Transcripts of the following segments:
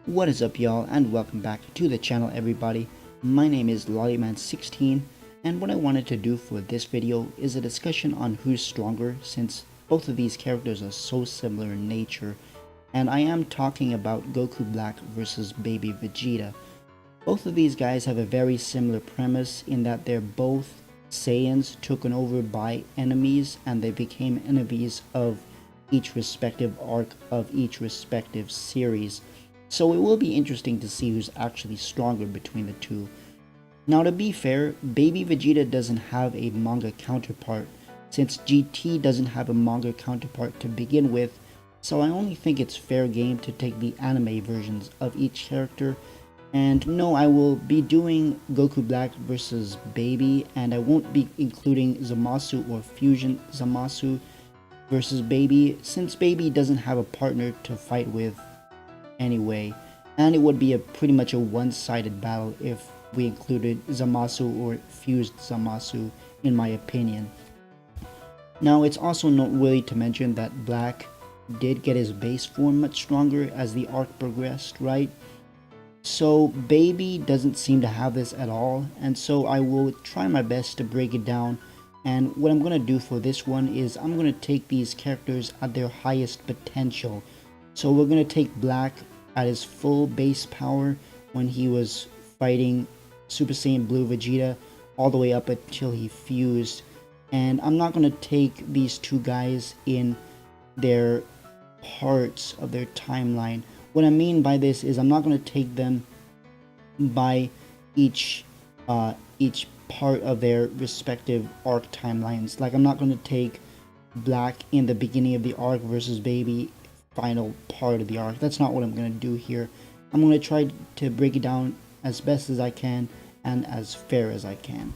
What is up, y'all, and welcome back to the channel, everybody. My name is Lollyman16, and what I wanted to do for this video is a discussion on who's stronger, since both of these characters are so similar in nature, and I am talking about Goku Black versus Baby Vegeta. Both of these guys have a very similar premise in that they're both Saiyans taken over by enemies, and they became enemies of each respective arc of each respective series. So it will be interesting to see who's actually stronger between the two. Now, to be fair, Baby Vegeta doesn't have a manga counterpart, since GT doesn't have a manga counterpart to begin with, so I only think it's fair game to take the anime versions of each character. And no, I will be doing Goku Black versus Baby, and I won't be including Zamasu or Fusion Zamasu versus Baby, since Baby doesn't have a partner to fight with anyway, and it would be pretty much a one-sided battle if we included Zamasu or fused Zamasu, in my opinion. Now, it's also noteworthy to mention that Black did get his base form much stronger as the arc progressed, right? So Baby doesn't seem to have this at all, and so I will try my best to break it down. And what I'm going to do for this one is I'm going to take these characters at their highest potential. So we're going to take Black at his full base power when he was fighting Super Saiyan Blue Vegeta all the way up until he fused. And I'm not going to take these two guys in their parts of their timeline. What I mean by this is I'm not going to take them by each part of their respective arc timelines. Like, I'm not going to take Black in the beginning of the arc versus Baby final part of the arc. That's not what I'm going to do here. I'm going to try to break it down as best as I can and as fair as I can.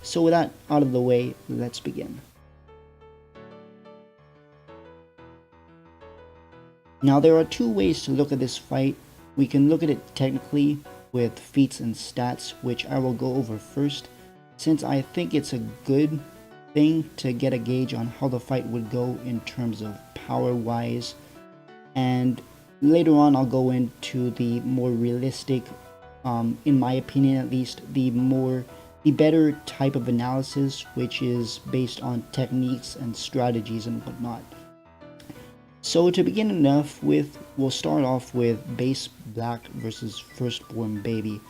So with that out of the way, let's begin. Now, there are two ways to look at this fight. We can look at it technically with feats and stats, which I will go over first, since I think it's a good thing to get a gauge on how the fight would go in terms of power wise. And later on I'll go into the more realistic, in my opinion at least, the better type of analysis, which is based on techniques and strategies and whatnot. So to begin enough with, we'll start off with base Black versus firstborn Baby.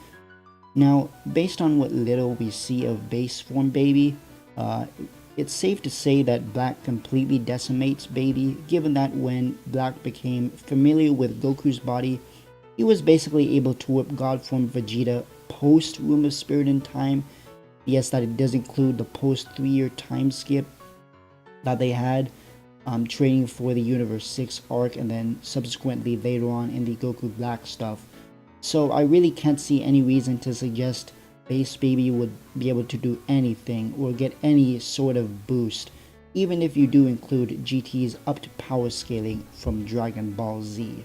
Now, based on what little we see of base form Baby, it's safe to say that Black completely decimates Baby, given that when Black became familiar with Goku's body, he was basically able to whip God form Vegeta post Room of Spirit and Time. Yes, that it does include the post 3-year time skip that they had, training for the Universe 6 arc, and then subsequently later on in the Goku Black stuff. So I really can't see any reason to suggest base Baby would be able to do anything or get any sort of boost, even if you do include GT's up to power scaling from Dragon Ball Z.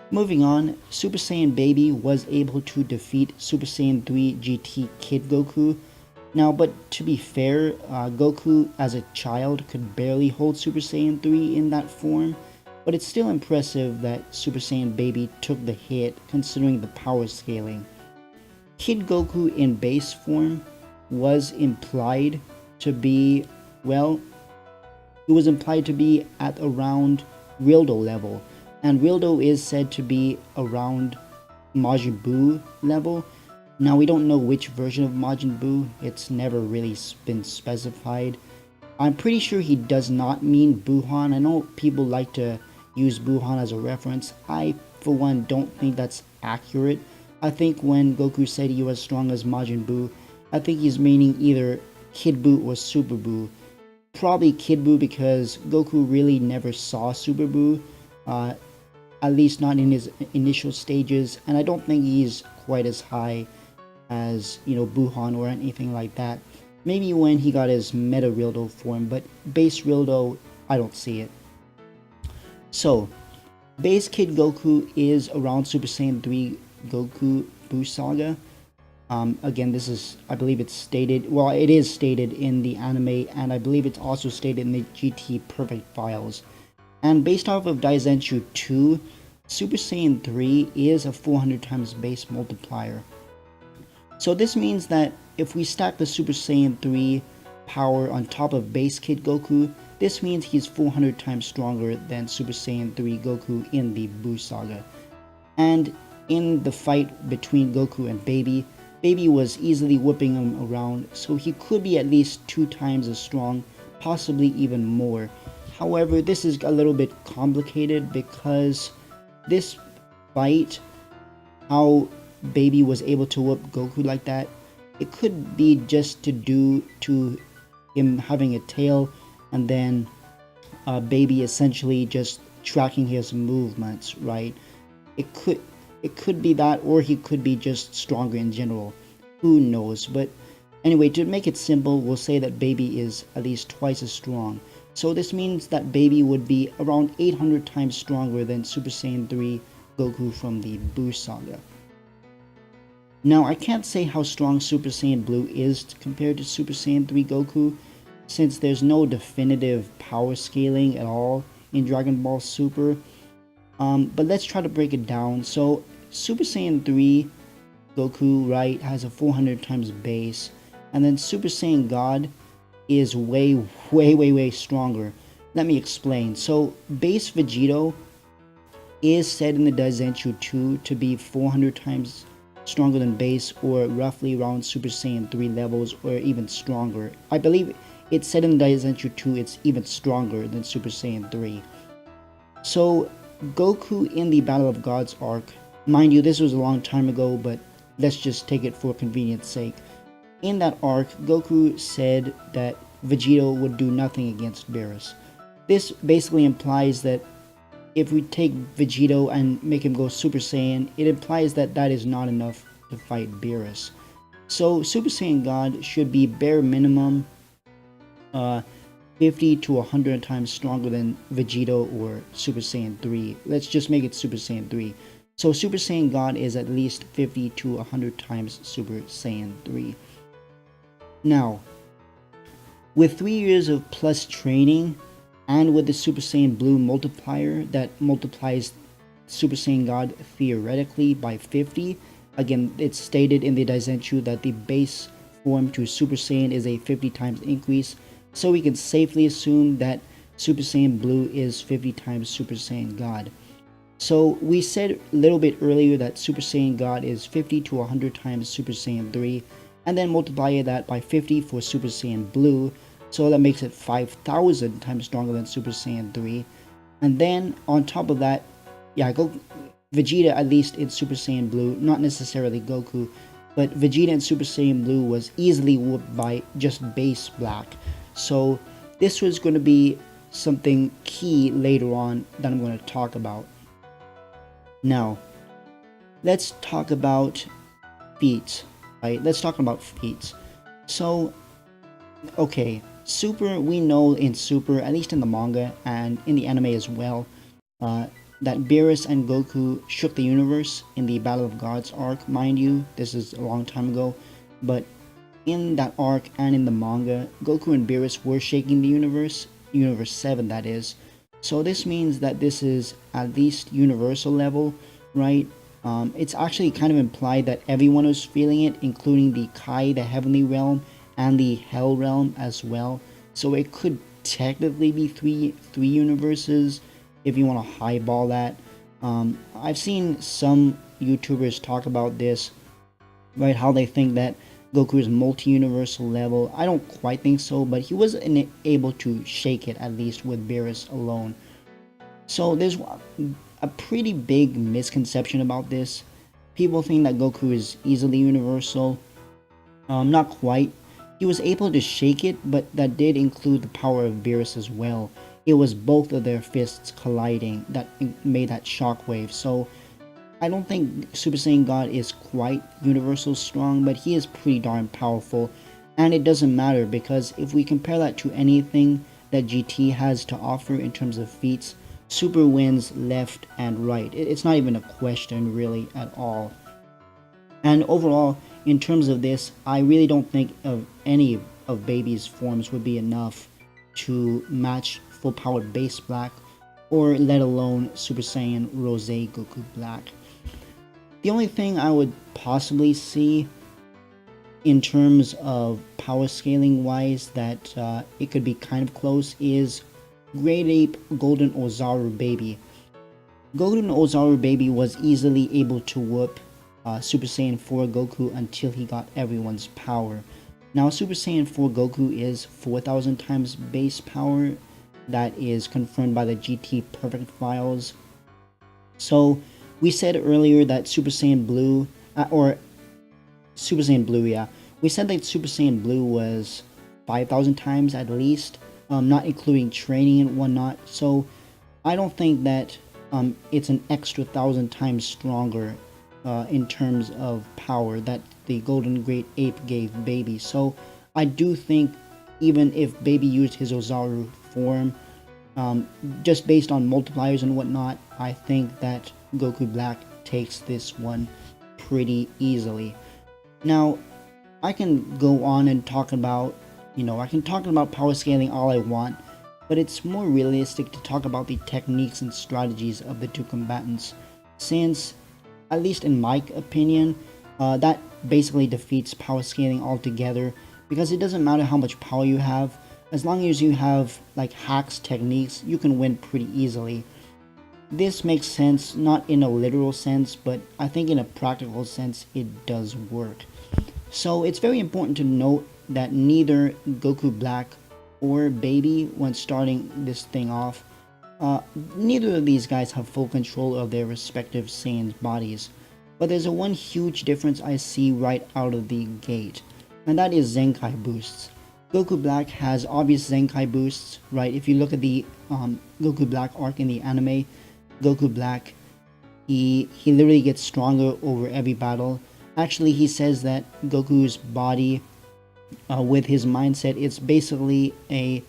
Moving on, Super Saiyan Baby was able to defeat Super Saiyan 3 GT Kid Goku. Now, but to be fair, Goku as a child could barely hold Super Saiyan 3 in that form, but it's still impressive that Super Saiyan Baby took the hit considering the power scaling. Kid Goku in base form was implied to be, well, it was implied to be at around Rildo level, and Rildo is said to be around Majin Buu level. Now, we don't know which version of Majin Buu, it's never really been specified. I'm pretty sure he does not mean Buhan. I know people like to use Buhan as a reference. I, for one, don't think that's accurate. I think when Goku said he was strong as Majin Buu, I think he's meaning either Kid Buu or Super Buu. Probably Kid Buu, because Goku really never saw Super Buu, at least not in his initial stages, and I don't think he's quite as high as, Buhan or anything like that. Maybe when he got his Meta Rildo form, but base Rildo, I don't see it. So, base Kid Goku is around Super Saiyan 3 Goku Buu Saga. Again, this is, I believe it's stated, well, it is stated in the anime, and I believe it's also stated in the GT Perfect files. And based off of Daizenshu 2, Super Saiyan 3 is a 400 times base multiplier. So this means that if we stack the Super Saiyan 3 power on top of base Kid Goku, this means he's 400 times stronger than Super Saiyan 3 Goku in the Buu Saga. And in the fight between Goku and Baby, Baby was easily whipping him around, so he could be at least 2 times as strong, possibly even more. However, this is a little bit complicated because this fight, how Baby was able to whoop Goku like that, it could be just to do to him having a tail and then Baby essentially just tracking his movements, right? It could be that, or he could be just stronger in general. Who knows? But anyway, to make it simple, we'll say that Baby is at least twice as strong. So this means that Baby would be around 800 times stronger than Super Saiyan 3 Goku from the Buu Saga. Now, I can't say how strong Super Saiyan Blue is compared to Super Saiyan 3 Goku, since there's no definitive power scaling at all in Dragon Ball Super. But let's try to break it down. So, Super Saiyan 3 Goku, right, has a 400 times base, and then Super Saiyan God is way stronger. Let me explain. So, base Vegito is said in the Daizenshuu 2 to be 400 times stronger than base, or roughly around Super Saiyan 3 levels, or even stronger. I believe it's said in the Daizenshuu 2 it's even stronger than Super Saiyan 3. So Goku in the Battle of Gods arc, mind you this was a long time ago, but let's just take it for convenience sake. In that arc, Goku said that Vegito would do nothing against Beerus. This basically implies that if we take Vegito and make him go Super Saiyan, it implies that that is not enough to fight Beerus. So Super Saiyan God should be bare minimum 50 to 100 times stronger than Vegito or Super Saiyan 3. Let's just make it Super Saiyan 3. So Super Saiyan God is at least 50 to 100 times Super Saiyan 3. Now, with 3 years of plus training, and with the Super Saiyan Blue multiplier that multiplies Super Saiyan God theoretically by 50, again, it's stated in the Daizenshuu that the base form to Super Saiyan is a 50 times increase, so we can safely assume that Super Saiyan Blue is 50 times Super Saiyan God. So we said a little bit earlier that Super Saiyan God is 50 to 100 times Super Saiyan 3, and then multiply that by 50 for Super Saiyan Blue, so that makes it 5,000 times stronger than Super Saiyan 3. And then on top of that, yeah, Vegeta, at least in Super Saiyan Blue, not necessarily Goku, but Vegeta in Super Saiyan Blue was easily whooped by just base Black. So this was going to be something key later on that I'm going to talk about. Now, let's talk about feats, right? Let's talk about feats. So, okay, Super, we know in Super, at least in the manga and in the anime as well, that Beerus and Goku shook the universe in the Battle of Gods arc. Mind you, this is a long time ago, but in that arc and in the manga, Goku and Beerus were shaking the universe 7 that is. So this means that this is at least universal level, right? It's actually kind of implied that everyone was feeling it, including the Kai, the Heavenly Realm, and the Hell Realm as well. So it could technically be three universes if you want to highball that. I've seen some YouTubers talk about this, right? How they think that Goku is multi-universal level. I don't quite think so, but he was able to shake it at least with Beerus alone. So there's a pretty big misconception about this. People think that Goku is easily universal. Not quite. He was able to shake it, but that did include the power of Beerus as well. It was both of their fists colliding that made that shockwave. So I don't think Super Saiyan God is quite universal strong, but he is pretty darn powerful. And it doesn't matter, because if we compare that to anything that GT has to offer in terms of feats, Super wins left and right. It's not even a question really at all. And overall, in terms of this, I really don't think of any of Baby's forms would be enough to match full powered base Black or let alone Super Saiyan Rose Goku Black. The only thing I would possibly see in terms of power scaling wise that it could be kind of close is Great Ape Golden Ozaru Baby. Golden Ozaru Baby was easily able to whoop Super Saiyan 4 Goku until he got everyone's power. Now Super Saiyan 4 Goku is 4,000 times base power. That is confirmed by the GT Perfect files. So we said earlier that Super Saiyan Blue, yeah. We said that Super Saiyan Blue was 5,000 times at least, not including training and whatnot. So I don't think that it's an extra 1,000 times stronger in terms of power that the Golden Great Ape gave Baby. So I do think even if Baby used his Ozaru form, just based on multipliers and whatnot, I think that Goku Black takes this one pretty easily. Now, I can go on and talk about, I can talk about power scaling all I want, but it's more realistic to talk about the techniques and strategies of the two combatants, since, at least in my opinion, that basically defeats power scaling altogether, because it doesn't matter how much power you have, as long as you have like hacks, techniques, you can win pretty easily. This makes sense, not in a literal sense, but I think in a practical sense it does work. So it's very important to note that neither Goku Black or Baby, when starting this thing off, neither of these guys have full control of their respective Saiyan's bodies. But there's a one huge difference I see right out of the gate, and that is Zenkai boosts. Goku Black has obvious Zenkai boosts, right? If you look at the Goku Black arc in the anime, Goku Black, he literally gets stronger over every battle. Actually, he says that Goku's body, with his mindset, it's basically a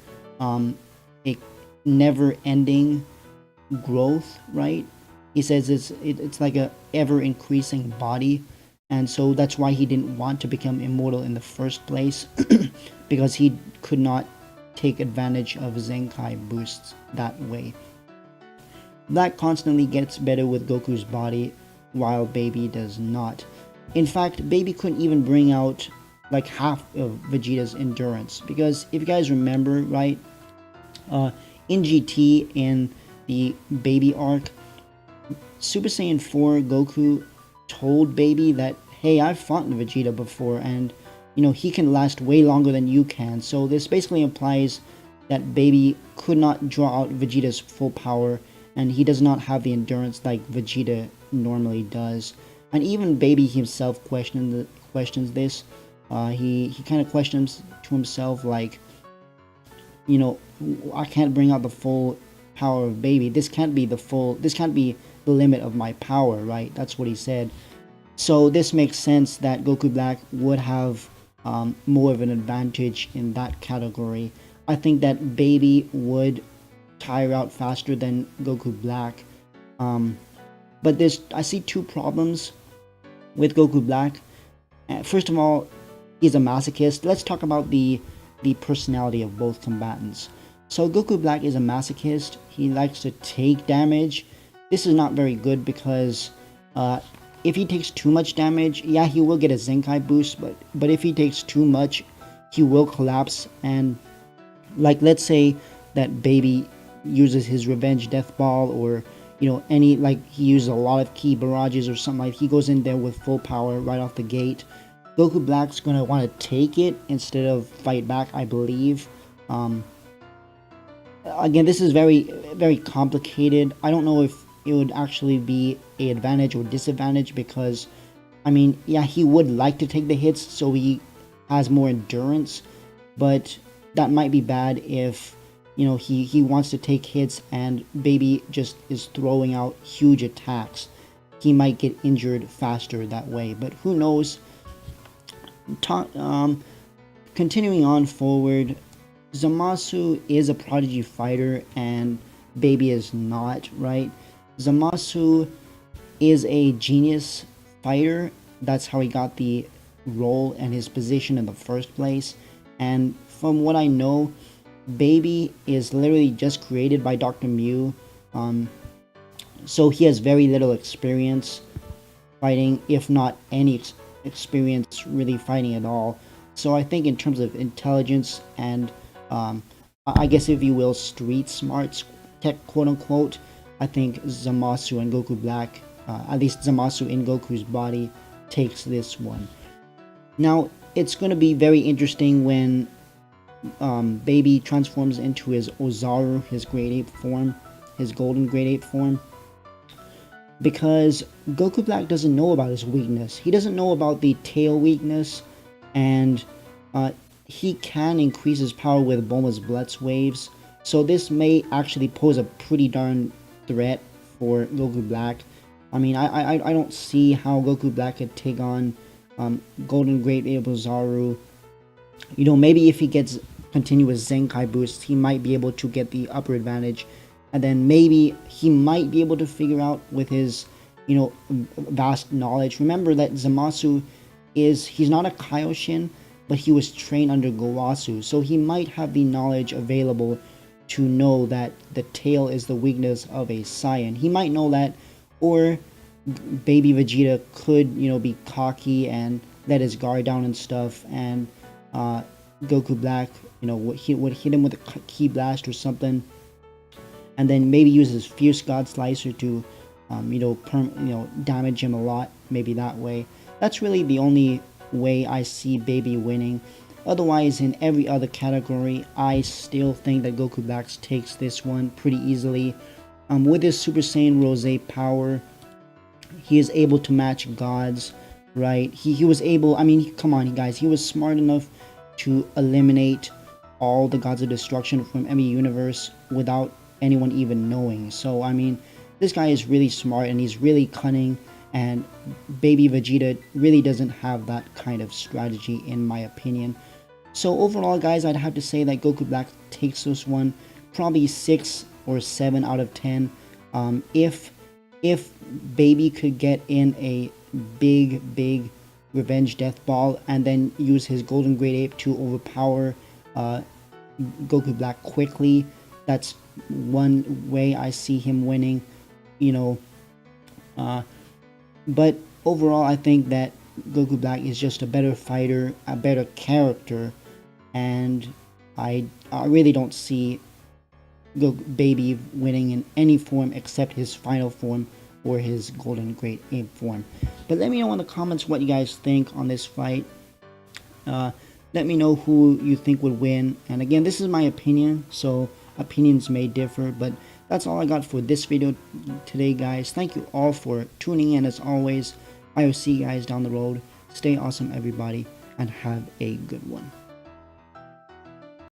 never-ending growth, right? He says it's like a ever-increasing body, and so that's why he didn't want to become immortal in the first place, because he could not take advantage of Zenkai boosts that way. Black constantly gets better with Goku's body, while Baby does not. In fact, Baby couldn't even bring out like half of Vegeta's endurance, because if you guys remember, right, in GT, in the Baby arc, Super Saiyan 4 Goku told Baby that, hey, I've fought Vegeta before, and he can last way longer than you can. So this basically implies that Baby could not draw out Vegeta's full power, and he does not have the endurance like Vegeta normally does. And even Baby himself questions this. He kind of questions to himself, like, I can't bring out the full power of Baby. This can't be the limit of my power, right? That's what he said. So this makes sense that Goku Black would have more of an advantage in that category. I think that Baby would tire out faster than Goku Black. But I see two problems with Goku Black. First of all, he's a masochist. Let's talk about the personality of both combatants. So Goku Black is a masochist. He likes to take damage. This is not very good, because if he takes too much damage, yeah, he will get a Zenkai boost, but if he takes too much, he will collapse. And like, let's say that Baby uses his revenge death ball, or he uses a lot of key barrages or something, like he goes in there with full power right off the gate. Goku Black's gonna want to take it instead of fight back, I believe. Again, this is very, very complicated. I don't know if it would actually be an advantage or disadvantage, because, I mean, yeah, he would like to take the hits so he has more endurance, but that might be bad if, he wants to take hits and Baby just is throwing out huge attacks. He might get injured faster that way, but who knows. Continuing on forward, Zamasu is a prodigy fighter and Baby is not, right? Zamasu is a genius fighter. That's how he got the role and his position in the first place. And from what I know, Baby is literally just created by Dr. Mew So he has very little experience fighting, if not any experience really fighting at all. So I think in terms of intelligence and I guess if you will street smarts, tech quote unquote, I think Zamasu and Goku Black, at least Zamasu in Goku's body, takes this one. Now it's going to be very interesting when Baby transforms into his Ozaru, his grade 8 form, his golden grade 8 form, because Goku Black doesn't know about his weakness. He doesn't know about the tail weakness, and he can increase his power with Bulma's Blitz waves. So this may actually pose a pretty darn threat for Goku Black. I mean, I don't see how Goku Black could take on Golden Great Zaru. You know, maybe if he gets continuous Zenkai boosts, he might be able to get the upper advantage. And then maybe he might be able to figure out with his, you know, vast knowledge. Remember that Zamasu he's not a Kaioshin, but he was trained under Gowasu. So he might have the knowledge available to know that the tail is the weakness of a Saiyan. He might know that, or Baby Vegeta could, you know, be cocky and let his guard down and stuff, and Goku Black, you know, would hit him with a Ki Blast or something, and then maybe use his Fierce God Slicer to, damage him a lot. Maybe that way. That's really the only way I see Baby winning. Otherwise, in every other category, I still think that Goku Black takes this one pretty easily. With his Super Saiyan Rose power, he is able to match gods, right? He was able, I mean, come on, guys, he was smart enough to eliminate all the gods of destruction from every universe without anyone even knowing. So, I mean, this guy is really smart and he's really cunning, and Baby Vegeta really doesn't have that kind of strategy, in my opinion. So overall, guys, I'd have to say that Goku Black takes this one probably 6 or 7 out of 10. If Baby could get in a big revenge death ball and then use his golden great ape to overpower Goku Black quickly, that's one way I see him winning, you know. But overall, I think that Goku Black is just a better fighter, a better character, and I really don't see Baby winning in any form except his final form or his golden great ape form. But let me know in the comments what you guys think on this fight. Let me know who you think would win. And again, this is my opinion, so opinions may differ, but that's all I got for this video today, guys. Thank you all for tuning in. As always, I will see you guys down the road. Stay awesome, everybody, and have a good one.